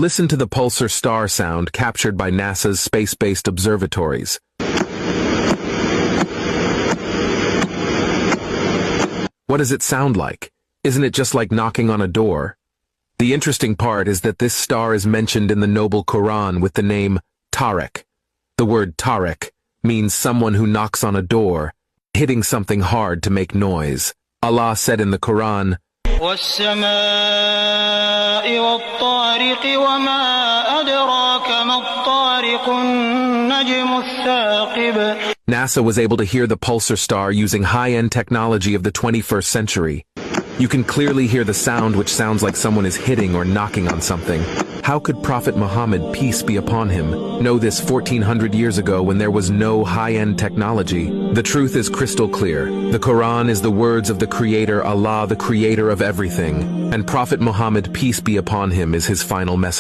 Listen to the pulsar star sound captured by NASA's space-based observatories. What does it sound like? Isn't it just like knocking on a door? The interesting part is that this star is mentioned in the Noble Quran with the name Tariq. The word Tariq means someone who knocks on a door, hitting something hard to make noise. Allah said in the Quran, وَالسَّمَاءِ وَالطَّارِقِ وَمَا أَدْرَاكَ مَا الطَّارِقُ النَّجْمُ الثَّاقِبُ. NASA was able to hear the pulsar star using high-end technology of the 21st century. You can clearly hear the sound, which sounds like someone is hitting or knocking on something. How could Prophet Muhammad, peace be upon him, know this 1400 years ago when there was no high-end technology? The truth is crystal clear. The Quran is the words of the Creator Allah, the Creator of everything, and Prophet Muhammad, peace be upon him, is his final message.